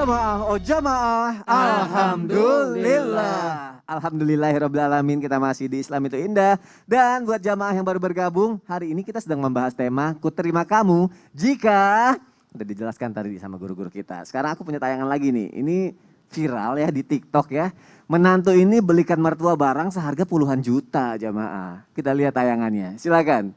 jamaah, oh jamaah. Alhamdulillah. Alhamdulillahirrabbilalamin, kita masih di Islam itu Indah. Dan buat jamaah yang baru bergabung, hari ini kita sedang membahas tema Ku Terima Kamu Jika... Udah dijelaskan tadi sama guru-guru kita. Sekarang aku punya tayangan lagi nih. Ini viral ya di TikTok ya. Menantu ini belikan mertua barang seharga puluhan juta jamaah. Kita lihat tayangannya, silakan.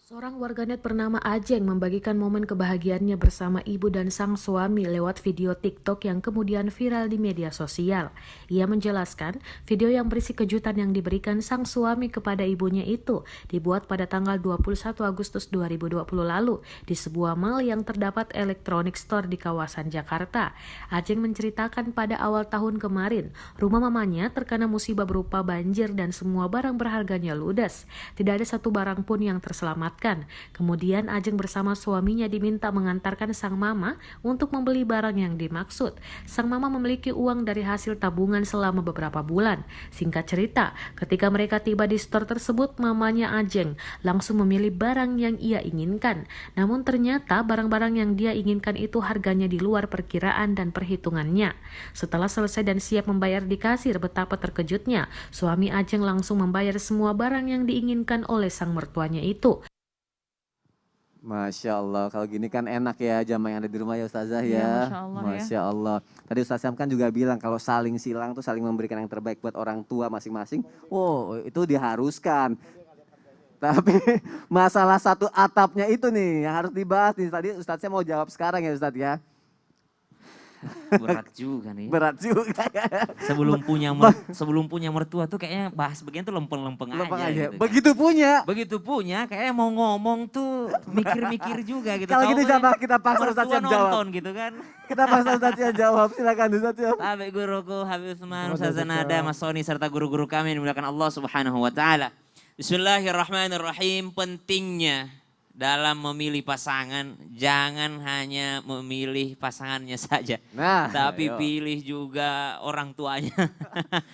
Seorang warganet bernama Ajeng membagikan momen kebahagiaannya bersama ibu dan sang suami lewat video TikTok yang kemudian viral di media sosial. Ia menjelaskan video yang berisi kejutan yang diberikan sang suami kepada ibunya itu dibuat pada tanggal 21 Agustus 2020 lalu di sebuah mall yang terdapat electronic store di kawasan Jakarta. Ajeng menceritakan pada awal tahun kemarin, rumah mamanya terkena musibah berupa banjir dan semua barang berharganya ludes. Tidak ada satu barang pun yang terselamatkan. Kemudian Ajeng bersama suaminya diminta mengantarkan sang mama untuk membeli barang yang dimaksud. Sang mama memiliki uang dari hasil tabungan selama beberapa bulan. Singkat cerita, ketika mereka tiba di store tersebut, mamanya Ajeng langsung memilih barang yang ia inginkan. Namun ternyata barang-barang yang dia inginkan itu harganya di luar perkiraan dan perhitungannya. Setelah selesai dan siap membayar di kasir, betapa terkejutnya suami Ajeng langsung membayar semua barang yang diinginkan oleh sang mertuanya itu. Masya Allah, kalau gini kan enak ya jamaah yang ada di rumah ya Ustazah Iya, ya. Masya Allah ya. Masya Allah. Tadi Ustaz Syam kan juga bilang kalau saling silang tuh saling memberikan yang terbaik buat orang tua masing-masing. Wow, itu diharuskan. Tapi masalah satu atapnya itu nih yang harus dibahas nih. Tadi Ustaz Syam mau jawab sekarang ya Ustaz ya. Berat juga nih. Berat juga ya. Sebelum punya mertua tuh kayaknya bahas begini tuh lempeng-lempeng aja. Lempeng aja. Gitu kan. Begitu punya. Begitu punya kayaknya mau ngomong tuh mikir-mikir juga gitu. Kalau Tahu gitu kan coba kita paksa Ustaz mertua Syam jawab. nonton gitu kan. Kita paksa Ustaz Syam jawab. Silakan Ustaz Syam. Habib guruku, Habib Usman, Ustazah Nada, Mas Soni serta guru-guru kami yang dimuliakan Allah Subhanahu wa taala. Bismillahirrahmanirrahim. Pentingnya dalam memilih pasangan, jangan hanya memilih pasangannya saja. Nah, tapi ayo. pilih juga orang tuanya.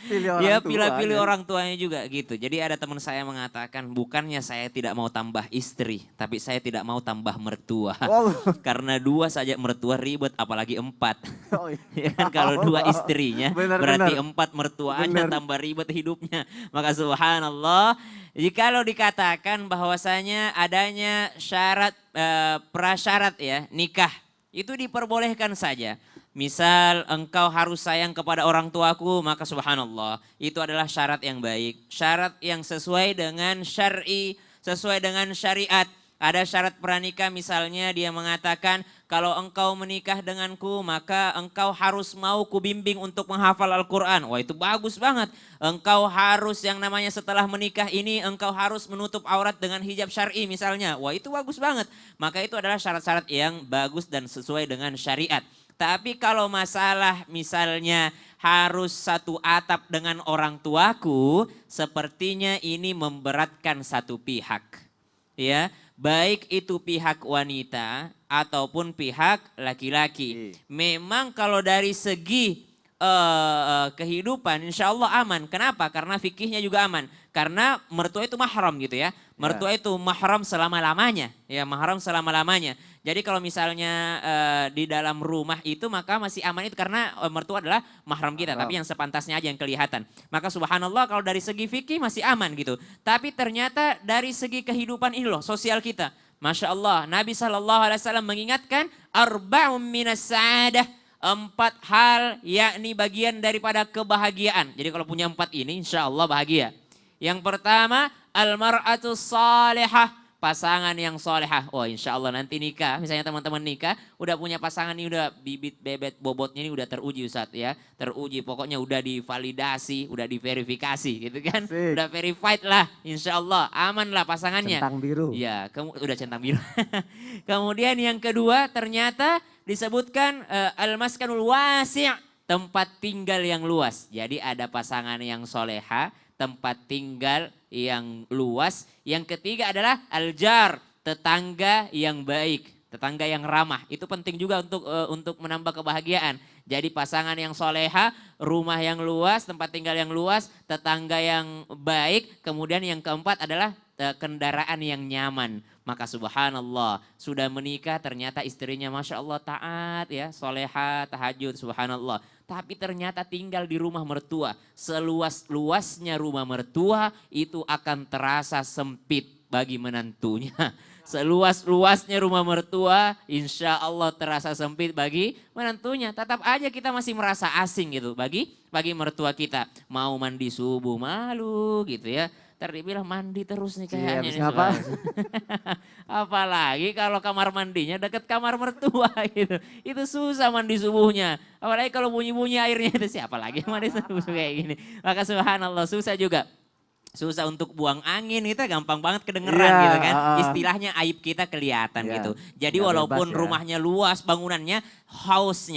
Pilih orang Ya tua, pilih ya. orang tuanya juga gitu. Jadi ada teman saya mengatakan, bukannya saya tidak mau tambah istri, tapi saya tidak mau tambah mertua. Wow. Karena 2 saja mertua ribet, apalagi 4. Oh, iya. Ya kan kalau 2 istrinya, Benar, berarti benar. 4 mertuanya Benar. tambah ribet hidupnya. Maka subhanallah, jikalau dikatakan bahwasanya adanya syarat prasyarat ya nikah, itu diperbolehkan saja. Misal engkau harus sayang kepada orang tuaku, maka subhanallah itu adalah syarat yang baik. Syarat yang sesuai dengan syar'i, sesuai dengan syariat. Ada syarat pranikah misalnya dia mengatakan kalau engkau menikah denganku maka engkau harus mau kubimbing untuk menghafal Al-Quran. Wah itu bagus banget. Engkau harus yang namanya setelah menikah ini engkau harus menutup aurat dengan hijab syar'i misalnya. Wah itu bagus banget. Maka itu adalah syarat-syarat yang bagus dan sesuai dengan syariat. Tapi kalau masalah misalnya harus satu atap dengan orang tuaku, sepertinya ini memberatkan satu pihak. Ya, baik itu pihak wanita ataupun pihak laki-laki. Memang kalau dari segi kehidupan insya Allah aman. Kenapa? Karena fikihnya juga aman. Karena mertua itu mahram gitu ya. Mertua itu mahram selama-lamanya. Ya, mahram selama-lamanya. Jadi kalau misalnya di dalam rumah itu maka masih aman itu karena mertua adalah mahram kita. Tapi yang sepantasnya aja yang kelihatan. Maka subhanallah kalau dari segi fikih masih aman gitu. Tapi ternyata dari segi kehidupan ini loh sosial kita. Masya Allah Nabi SAW mengingatkan arba'um minas sa'adah. 4 hal yakni bagian daripada kebahagiaan. Jadi kalau punya 4 ini insya Allah bahagia. Yang pertama almar'atu salihah, pasangan yang solehah. Oh insya Allah nanti nikah, misalnya teman-teman nikah, udah punya pasangan ini udah bibit bebet bobotnya ini udah teruji Ustadz ya. Teruji pokoknya udah divalidasi, udah diverifikasi gitu kan. Sik. Udah verified lah insya Allah, aman lah pasangannya. Centang biru. Ya udah centang biru. Kemudian yang kedua ternyata disebutkan al-maskanul wasi', tempat tinggal yang luas. Jadi ada pasangan yang soleha, tempat tinggal yang luas. Yang ketiga adalah al-jar, tetangga yang baik, tetangga yang ramah. Itu penting juga untuk menambah kebahagiaan. Jadi pasangan yang soleha, rumah yang luas, tempat tinggal yang luas, tetangga yang baik. Kemudian yang keempat adalah kendaraan yang nyaman. Maka subhanallah, sudah menikah ternyata istrinya Masya Allah taat ya, soleha, tahajud, subhanallah. Tapi ternyata tinggal di rumah mertua. Seluas-luasnya rumah mertua itu akan terasa sempit bagi menantunya. Seluas-luasnya rumah mertua, insya Allah terasa sempit bagi menantunya. Tetap aja kita masih merasa asing gitu bagi mertua kita. Mau mandi subuh malu gitu ya. Ntar dibilang mandi terus nih kayaknya. habis nih, ngapa? Apalagi kalau kamar mandinya deket kamar mertua gitu. Itu susah mandi subuhnya. Apalagi kalau bunyi-bunyi airnya itu siapa lagi yang mandi subuh kayak gini. Maka subhanallah susah juga. Susah untuk buang angin, kita gampang banget kedengeran Iya, gitu kan. Istilahnya aib kita kelihatan Iya, gitu. Jadi nggak walaupun bebas ya. rumahnya luas, bangunannya house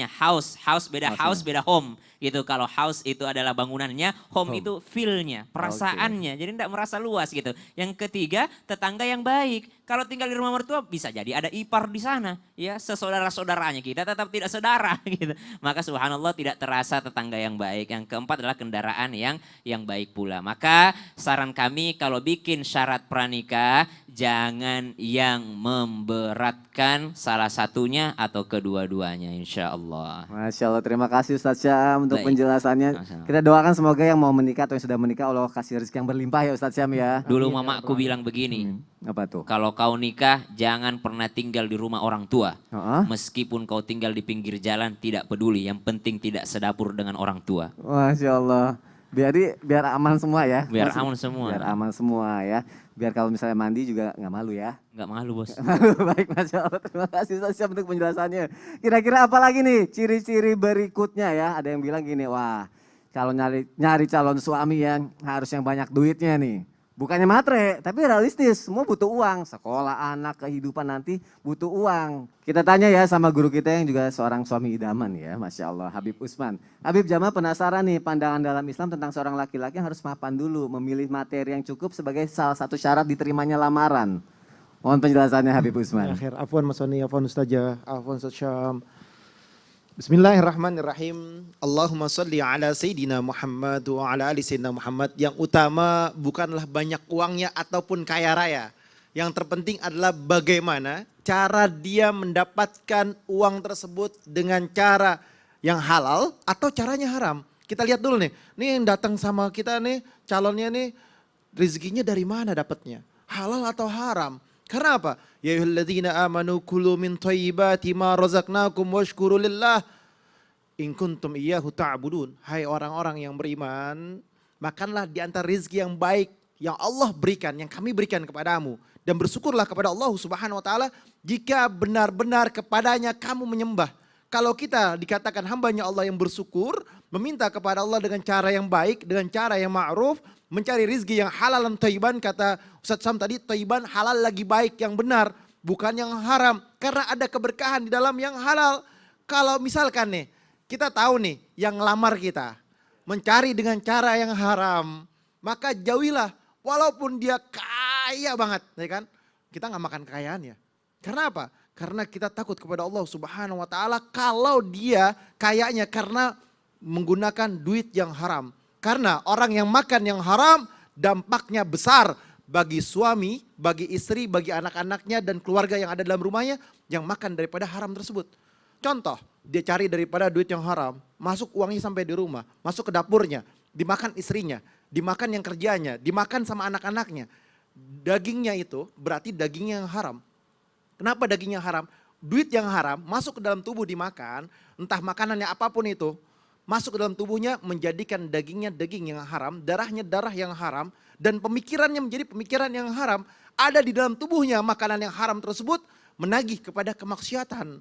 beda house beda home gitu. Kalau house itu adalah bangunannya, home Home. itu feel-nya, perasaannya. Jadi tidak merasa luas gitu. Yang ketiga, tetangga yang baik. Kalau tinggal di rumah mertua bisa jadi ada ipar di sana, ya sesaudara-saudaranya kita tetap tidak saudara gitu. Maka subhanallah tidak terasa tetangga yang baik. Yang keempat adalah kendaraan yang baik pula. Maka saran kami kalau bikin syarat pranikah jangan yang memberatkan salah satunya atau kedua-duanya insya Allah. Masya Allah, terima kasih Ustadz Syam untuk Baik. penjelasannya. Sama-sama. Kita doakan semoga yang mau menikah atau yang sudah menikah Allah kasih rezeki yang berlimpah ya Ustadz Syam ya. Dulu mamaku bilang begini, Apa tuh? kalau kau nikah jangan pernah tinggal di rumah orang tua. Heeh. Meskipun kau tinggal di pinggir jalan tidak peduli, yang penting tidak sedapur dengan orang tua. Masya Allah. Biar aman semua ya. Biar aman semua. Biar aman semua ya. Biar kalau misalnya mandi juga nggak malu ya. Nggak malu bos. Baik, Masya Allah. Terima kasih Ustadz Syam untuk penjelasannya. Kira-kira apa lagi nih ciri-ciri berikutnya ya? Ada yang bilang gini, wah kalau nyari calon suami yang harus yang banyak duitnya nih. Bukannya matre, tapi realistis. Semua butuh uang. Sekolah, anak, kehidupan nanti butuh uang. Kita tanya ya sama guru kita yang juga seorang suami idaman ya. Masya Allah, Habib Usman. Habib Jamaah penasaran nih pandangan dalam Islam tentang seorang laki-laki yang harus mapan dulu. Memilih materi yang cukup sebagai salah satu syarat diterimanya lamaran. Mohon penjelasannya Habib Usman. Akhir, afwan Mas Soni, afwan Ustazah, afwan Ustaz Syam. Bismillahirrahmanirrahim. Allahumma salli ala Sayyidina Muhammad wa ala ali Sayyidina Muhammad. Yang utama bukanlah banyak uangnya ataupun kaya raya. Yang terpenting adalah bagaimana cara dia mendapatkan uang tersebut dengan cara yang halal atau caranya haram. Kita lihat dulu nih yang datang sama kita nih, calonnya nih, rezekinya dari mana dapatnya? Halal atau haram? Karena apa? Ya ayyuhalladzina amanu kulu min thayyibati ma razaqnakum washkuru lillah in kuntum iyyahu ta'budun. Hai orang-orang yang beriman, makanlah di antara rezeki yang baik yang Allah berikan, yang kami berikan kepadamu, dan bersyukurlah kepada Allah Subhanahu wa taala jika benar-benar kepadanya kamu menyembah. Kalau kita dikatakan hambanya Allah yang bersyukur, meminta kepada Allah dengan cara yang baik, dengan cara yang ma'ruf, mencari rizki yang halal dan thayyiban, kata Ustaz Sam tadi, thayyiban halal lagi baik, yang benar, bukan yang haram. Karena ada keberkahan di dalam yang halal. Kalau misalkan nih, kita tahu nih yang ngelamar kita, mencari dengan cara yang haram, maka jauhilah. Walaupun dia kaya banget, ya kan? Kita nggak makan kekayaannya. Karena apa? Karena kita takut kepada Allah Subhanahu wa taala kalau dia kayanya karena menggunakan duit yang haram. Karena orang yang makan yang haram dampaknya besar bagi suami, bagi istri, bagi anak-anaknya dan keluarga yang ada dalam rumahnya yang makan daripada haram tersebut. Contoh, dia cari daripada duit yang haram, masuk uangnya sampai di rumah, masuk ke dapurnya, dimakan istrinya, dimakan yang kerjanya, dimakan sama anak-anaknya. Dagingnya itu berarti dagingnya yang haram. Kenapa dagingnya haram? Duit yang haram masuk ke dalam tubuh dimakan, entah makanannya apapun itu, masuk ke dalam tubuhnya menjadikan dagingnya daging yang haram, darahnya darah yang haram, dan pemikirannya menjadi pemikiran yang haram. Ada di dalam tubuhnya makanan yang haram tersebut menagih kepada kemaksiatan,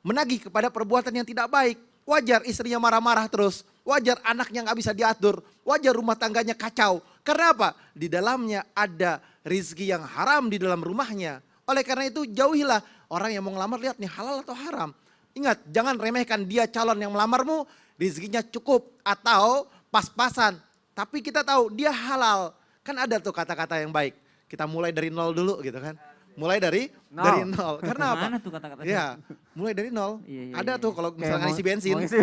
menagih kepada perbuatan yang tidak baik. Wajar istrinya marah-marah terus, wajar anaknya nggak bisa diatur, wajar rumah tangganya kacau. Karena apa? Di dalamnya ada rizki yang haram di dalam rumahnya. Oleh karena itu jauhilah orang yang mau ngelamar, lihat nih halal atau haram. Ingat, jangan remehkan dia calon yang melamarmu, rizkinya cukup atau pas-pasan. Tapi kita tahu dia halal. Kan ada tuh kata-kata yang baik. Kita mulai dari nol dulu gitu kan. Mulai dari nol. Karena apa? Mana tuh kata-kata? Ya, mulai dari nol. Iya, Ada tuh kalau misalnya Kayak isi bensin. mau isi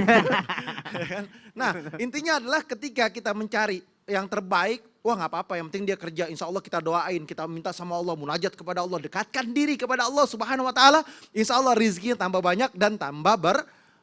Nah, intinya adalah ketika kita mencari yang terbaik, wah nggak apa-apa, yang penting dia kerja, insya Allah kita doain, kita minta sama Allah, munajat kepada Allah, dekatkan diri kepada Allah Subhanahu Wa Taala, insya Allah rizkinya tambah banyak dan tambah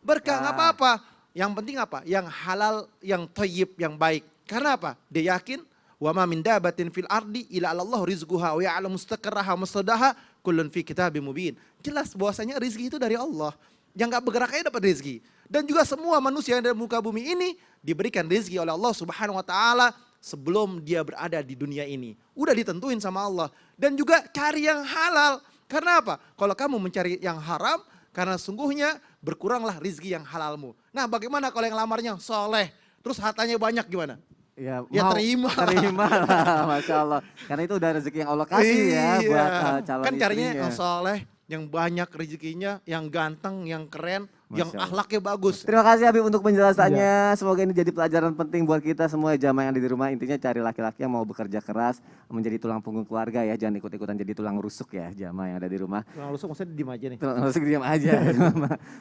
berkah, nggak apa-apa. Yang penting apa? Yang halal, yang thayyib, yang baik. Karena apa? Dia yakin, wa ma min dabatin fil ardi illa Allah rizquha wa ya'lamu mustaqarraha wa mustaqdaha kullun fi kitabim mubin. Jelas bahwasanya rizki itu dari Allah. Yang nggak bergerak aja dapat rizki. Dan juga semua manusia yang ada di muka bumi ini diberikan rizki oleh Allah Subhanahu Wa Taala sebelum dia berada di dunia ini. Udah ditentuin sama Allah. Dan juga cari yang halal. Karena apa? Kalau kamu mencari yang haram, karena sungguhnya berkuranglah rizki yang halalmu. Nah bagaimana kalau yang lamarnya soleh, terus hartanya banyak gimana? Ya, Ya terima. Terima lah, Masya Allah. Karena itu udah rezeki yang Allah kasih ya buat calon Kan carinya istrinya. yang soleh, yang banyak rezekinya, yang ganteng, yang keren, yang Masya Allah. akhlaknya bagus. Terima kasih Habib untuk penjelasannya. Semoga ini jadi pelajaran penting buat kita semua jamaah yang ada di rumah. Intinya cari laki-laki yang mau bekerja keras, menjadi tulang punggung keluarga ya. Jangan ikut-ikutan jadi tulang rusuk ya jamaah yang ada di rumah. Tulang rusuk maksudnya diem aja nih. Tulang rusuk diam aja,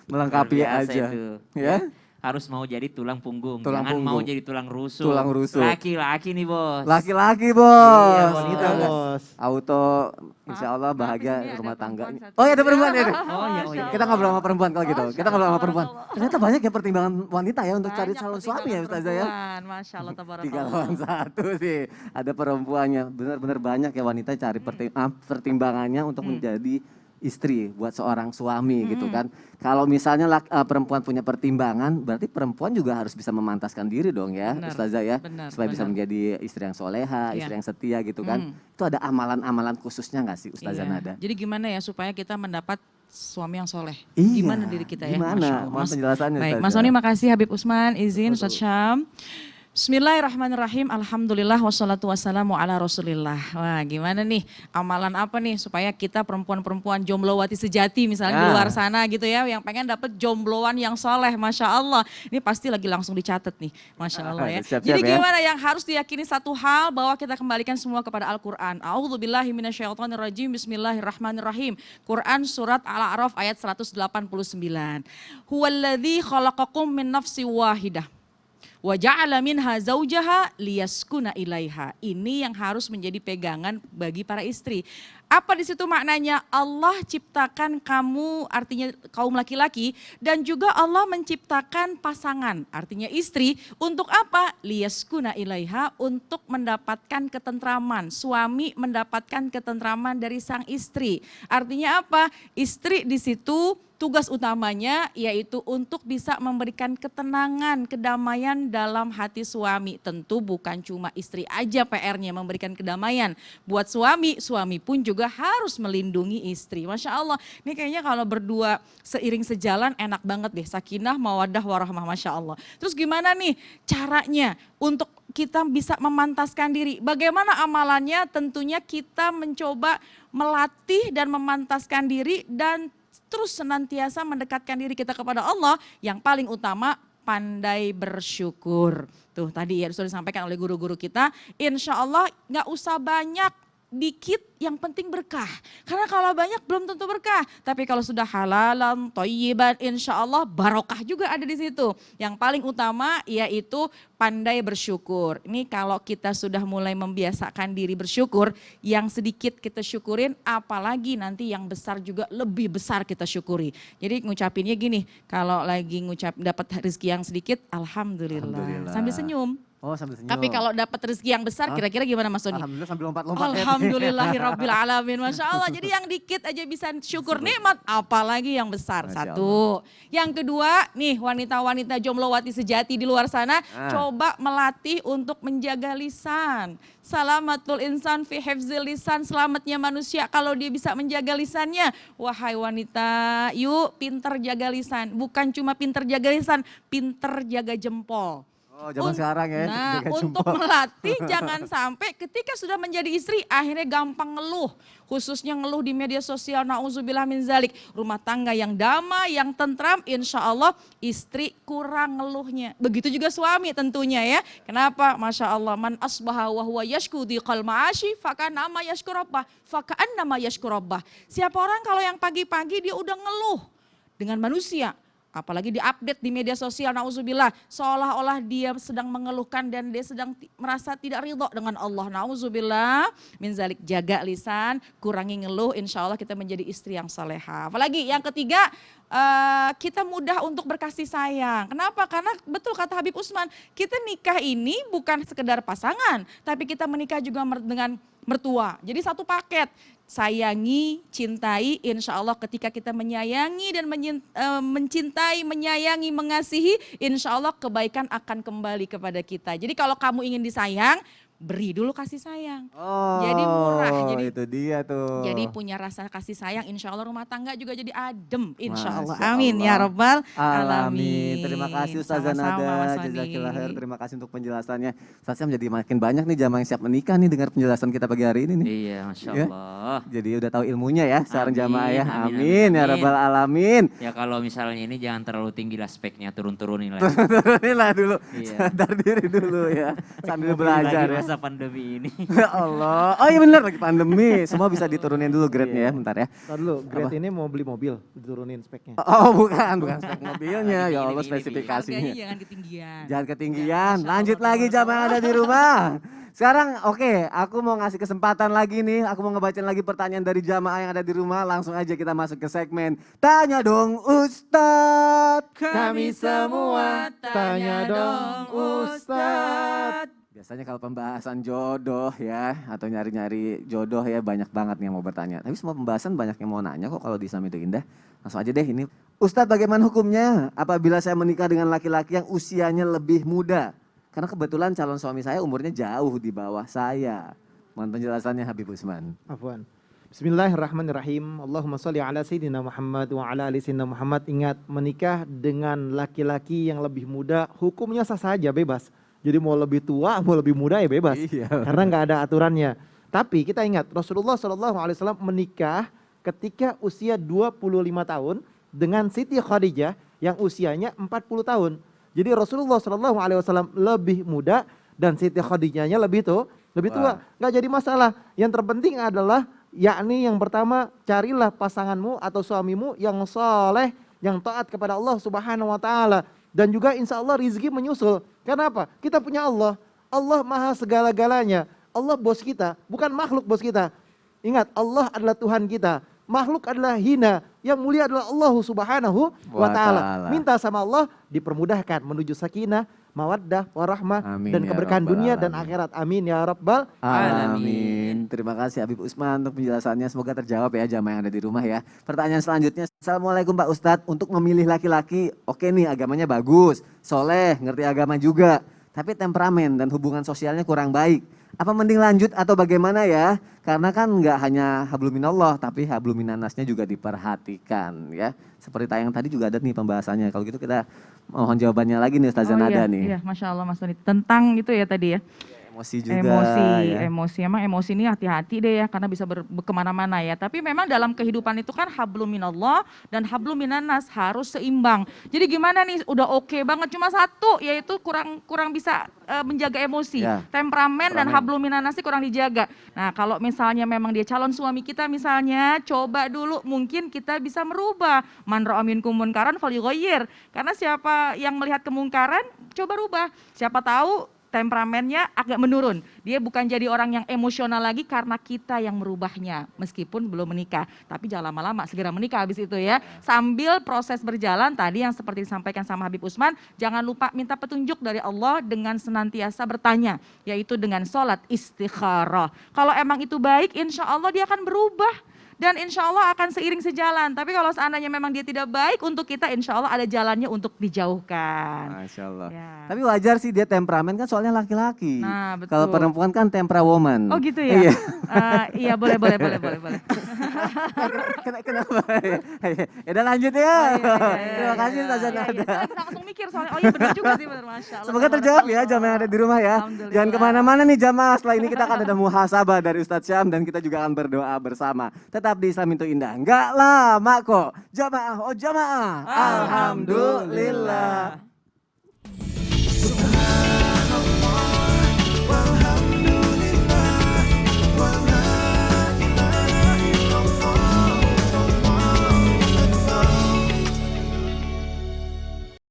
melengkapi Luar biasa aja. itu. Ya. Harus mau jadi tulang punggung, Tulang jangan mau punggung. jadi tulang rusuk. Tulang rusuk. Laki-laki nih bos. Laki-laki bos. Iya, bos. Wanita Kita bos. auto insya Allah Maaf, bahagia ini ada rumah tangga. perempuan satu. Oh ya ada perempuan ya. Oh iya, oh iya. Kita ngobrol sama perempuan kalau gitu. Kita ngobrol sama perempuan. Allah. Ternyata banyak ya pertimbangan wanita ya untuk cari Banyak calon suami ya pertimbangan Ustazah ya. perempuan, Masya Allah, 3 tabarakallah. lawan 1 sih. Ada perempuannya. Benar-benar banyak ya wanita cari pertimbangannya untuk menjadi istri buat seorang suami gitu kan. Kalau misalnya perempuan punya pertimbangan, berarti perempuan juga harus bisa memantaskan diri dong ya, Benar, Ustazah ya, benar, supaya bisa benar. menjadi istri yang soleha, Iya. istri yang setia gitu kan. Itu ada amalan-amalan khususnya nggak sih Ustazah Iya. Nada? Jadi gimana ya supaya kita mendapat suami yang soleh? Iya, Gimana diri kita ya? gimana? Masya Allah. Mohon penjelasannya, Baik, Ustazah. Mas Oni makasih, Habib Usman, izin Ustaz Syam. Bismillahirrahmanirrahim, alhamdulillah wassalatu wassalamu ala rasulillah. Wah gimana nih, amalan apa nih supaya kita perempuan-perempuan jomblowati sejati misalnya di Ya. luar sana gitu ya, yang pengen dapet jombloan yang soleh, Masya Allah. Ini pasti lagi langsung dicatat nih, Masya Allah ya. Siap-siap Jadi ya. gimana yang harus diyakini satu hal bahwa kita kembalikan semua kepada Al-Quran. A'udzubillahi minasyaitonirrajim, bismillahirrahmanirrahim. Quran surat Al-A'raf ayat 189. Huwallazi khalaqakum min nafsi wahidah. Wa ja'ala minha zaujaha liyaskuna ilaiha. Ini yang harus menjadi pegangan bagi para istri. Apa di situ maknanya? Allah ciptakan kamu, artinya kaum laki-laki, dan juga Allah menciptakan pasangan, artinya istri, untuk apa? Liyaskuna ilaiha, untuk mendapatkan ketentraman. Suami mendapatkan ketentraman dari sang istri. Artinya apa? Istri di situ tugas utamanya yaitu untuk bisa memberikan ketenangan, kedamaian dalam hati suami. Tentu bukan cuma istri aja PR-nya memberikan kedamaian. Buat suami, suami pun juga harus melindungi istri. Masya Allah, ini kayaknya kalau berdua seiring sejalan enak banget deh. Sakinah, mawaddah, warahmah, Masya Allah. Terus gimana nih caranya untuk kita bisa memantaskan diri? Bagaimana amalannya? Tentunya kita mencoba melatih dan memantaskan diri dan terus senantiasa mendekatkan diri kita kepada Allah. Yang paling utama pandai bersyukur. Tuh tadi ya sudah disampaikan oleh guru-guru kita. Insya Allah gak usah banyak, dikit yang penting berkah. Karena kalau banyak belum tentu berkah. Tapi kalau sudah halalan, thayyiban, insya Allah barokah juga ada di situ. Yang paling utama yaitu pandai bersyukur. Ini kalau kita sudah mulai membiasakan diri bersyukur, yang sedikit kita syukurin, apalagi nanti yang besar juga lebih besar kita syukuri. Jadi ngucapinnya gini, kalau lagi dapat rezeki yang sedikit, alhamdulillah. Alhamdulillah. Sambil senyum. Oh sambil senyum. Tapi kalau dapat rezeki yang besar, kira-kira gimana Mas Doni? Alhamdulillah sambil lompat-lompat. ya. Alhamdulillahirabbil alamin. Masya Allah. Jadi yang dikit aja bisa syukur nikmat, apalagi yang besar. Masya Satu. Yang kedua, nih wanita-wanita jomblowati sejati di luar sana, coba melatih untuk menjaga lisan. Salamatul insan fi hifzil lisan, selamatnya manusia kalau dia bisa menjaga lisannya. Wahai wanita, yuk pinter jaga lisan. Bukan cuma pinter jaga lisan, pinter jaga jempol. Oh zaman sekarang ya. Nah, jaga untuk jempol. melatih jangan sampai ketika sudah menjadi istri akhirnya gampang ngeluh. Khususnya ngeluh di media sosial, na'udzubillah min zalik. Rumah tangga yang damai, yang tentram, insya Allah istri kurang ngeluhnya. Begitu juga suami tentunya ya. Kenapa? Masya Allah, man asbaha wa huwa yashku diqal ma'ashi faka'annama yashku rabbah. Faka'annama yashku rabbah. Siapa orang kalau yang pagi-pagi dia udah ngeluh dengan manusia. Apalagi diupdate di media sosial, nauzubillah, seolah-olah dia sedang mengeluhkan dan dia sedang merasa tidak ridho dengan Allah. Nauzubillah min zalik, jaga lisan, kurangi ngeluh, insya Allah kita menjadi istri yang salehah. Apalagi yang ketiga, kita mudah untuk berkasih sayang. Kenapa? Karena betul kata Habib Usman, kita nikah ini bukan sekedar pasangan, tapi kita menikah juga dengan mertua. Jadi satu paket. Sayangi, cintai, insya Allah ketika kita menyayangi dan mencintai, menyayangi, mengasihi, insya Allah kebaikan akan kembali kepada kita. Jadi kalau kamu ingin disayang, beri dulu kasih sayang. Oh, Jadi murah. Jadi itu dia tuh. Jadi punya rasa kasih sayang, insya Allah rumah tangga juga jadi adem, insya Allah. Masya Amin Allah. ya Rabbal Alamin. Alamin. Terima kasih Ustazah Sama-sama, Nada. Mas Wandi. Jazakillah khair. Terima kasih untuk penjelasannya. Ustazah menjadi makin banyak nih jamaah yang siap menikah nih dengar penjelasan kita pagi hari ini nih. Iya, Masya Ya. Allah. Jadi udah tahu ilmunya ya seorang Amin, jamaah ya. amin, Amin, amin, ya amin. Rabbal Alamin. Ya kalau misalnya ini jangan terlalu tinggi lah speknya, turun-turunin lah. Turunilah dulu. Iya. Sadar diri dulu ya. Sambil belajar Lagi ya. masa pandemi ini. Ya Allah. Oh iya benar lagi pandemi. Semua bisa diturunin dulu grade-nya ya. Bentar ya. Ntar dulu, grade ini mau beli mobil, diturunin speknya. Oh bukan spek mobilnya. Ya Allah Ini, spesifikasinya. Harganya jangan ketinggian. Jangan ketinggian. Lanjut lagi jamaah yang ada di rumah. Sekarang oke, aku mau ngasih kesempatan lagi nih. Aku mau ngebacain lagi pertanyaan dari jamaah yang ada di rumah. Langsung aja kita masuk ke segmen Tanya Dong Ustadz. Kami semua tanya dong Ustadz. Biasanya kalau pembahasan jodoh ya, atau nyari-nyari jodoh ya banyak banget nih yang mau bertanya. Tapi semua pembahasan banyak yang mau nanya kok kalau di Islam itu indah. Langsung aja deh ini. Ustadz bagaimana hukumnya apabila saya menikah dengan laki-laki yang usianya lebih muda? Karena kebetulan calon suami saya umurnya jauh di bawah saya. Mohon penjelasannya Habib Usman. Afwan. Bismillahirrahmanirrahim. Allahumma sholli ala sayyidina Muhammad wa ala ali sayyidina Muhammad. Ingat, menikah dengan laki-laki yang lebih muda hukumnya sah saja, bebas. Jadi mau lebih tua, mau lebih muda ya bebas. Iya. Karena nggak ada aturannya. Tapi kita ingat Rasulullah SAW menikah ketika usia 25 tahun dengan Siti Khadijah yang usianya 40 tahun. Jadi Rasulullah SAW lebih muda dan Siti Khadijahnya lebih tua. Nggak jadi masalah. Yang terpenting adalah yakni yang pertama, carilah pasanganmu atau suamimu yang soleh, yang taat kepada Allah Subhanahu wa taala. Dan juga insya Allah rizki menyusul. Kenapa? Kita punya Allah. Allah maha segala-galanya. Allah bos kita, bukan makhluk bos kita. Ingat, Allah adalah Tuhan kita. Makhluk adalah hina. Yang mulia adalah Allah Subhanahu wa ta'ala. Minta sama Allah dipermudahkan menuju sakinah, mawaddah, warahmah, Amin dan ya keberkahan Rabbal dunia dan Alamin. akhirat. Amin ya Rabbal. Amin. Terima kasih Habib Usman untuk penjelasannya. Semoga terjawab ya jamaah yang ada di rumah ya. Pertanyaan selanjutnya. Assalamualaikum Pak Ustadz. Untuk memilih laki-laki, oke nih agamanya bagus, soleh, ngerti agama juga. Tapi temperamen dan hubungan sosialnya kurang baik. Apa mending lanjut atau bagaimana ya? Karena kan nggak hanya habluminallah, tapi habluminanasnya juga diperhatikan ya. Seperti tayang tadi juga ada nih pembahasannya. Kalau gitu kita mohon jawabannya lagi nih Ustazah Nada nih. Iya, Masya Allah Mas Wandi. Tentang itu ya tadi ya. Emosi juga ya. Emosi. Emang emosi ini hati-hati deh ya karena bisa kemana-mana ya. Tapi memang dalam kehidupan itu kan hablum minallah dan hablum minanas harus seimbang. Jadi gimana nih udah oke banget cuma satu yaitu kurang bisa menjaga emosi. Ya. Temperamen dan hablum minanas kurang dijaga. Nah kalau misalnya memang dia calon suami kita misalnya coba dulu mungkin kita bisa merubah. Man ra'a minkum munkaran falyughayyir. Karena siapa yang melihat kemungkaran coba rubah. Siapa tahu temperamennya agak menurun. Dia bukan jadi orang yang emosional lagi karena kita yang merubahnya. Meskipun belum menikah. Tapi jangan lama-lama, segera menikah habis itu ya. Sambil proses berjalan tadi yang seperti disampaikan sama Habib Usman. Jangan lupa minta petunjuk dari Allah dengan senantiasa bertanya. Yaitu dengan sholat istikharah. Kalau emang itu baik insya Allah dia akan berubah. Dan insya Allah akan seiring sejalan. Tapi kalau seandainya memang dia tidak baik untuk kita, insya Allah ada jalannya untuk dijauhkan. Masya Allah. Ya. Tapi wajar sih dia temperamen kan soalnya laki-laki. Nah, betul. Kalau perempuan kan tempera woman. Oh gitu ya? Iya. Iya boleh. Kenapa? Ya udah lanjut ya. Terima kasih Ustazah Iya, Nada. saya langsung mikir soalnya, oh iya benar juga sih, benar Masya Allah. Semoga terjawab ya jamaah yang ada di rumah ya. Alhamdulillah. Jangan kemana-mana nih jamaah. Setelah ini kita akan ada muhasabah dari Ustadz Syam dan kita juga akan berdoa bersama. Tetap di Islam itu indah. Enggak lama kok. Jamaah, oh jamaah. Alhamdulillah.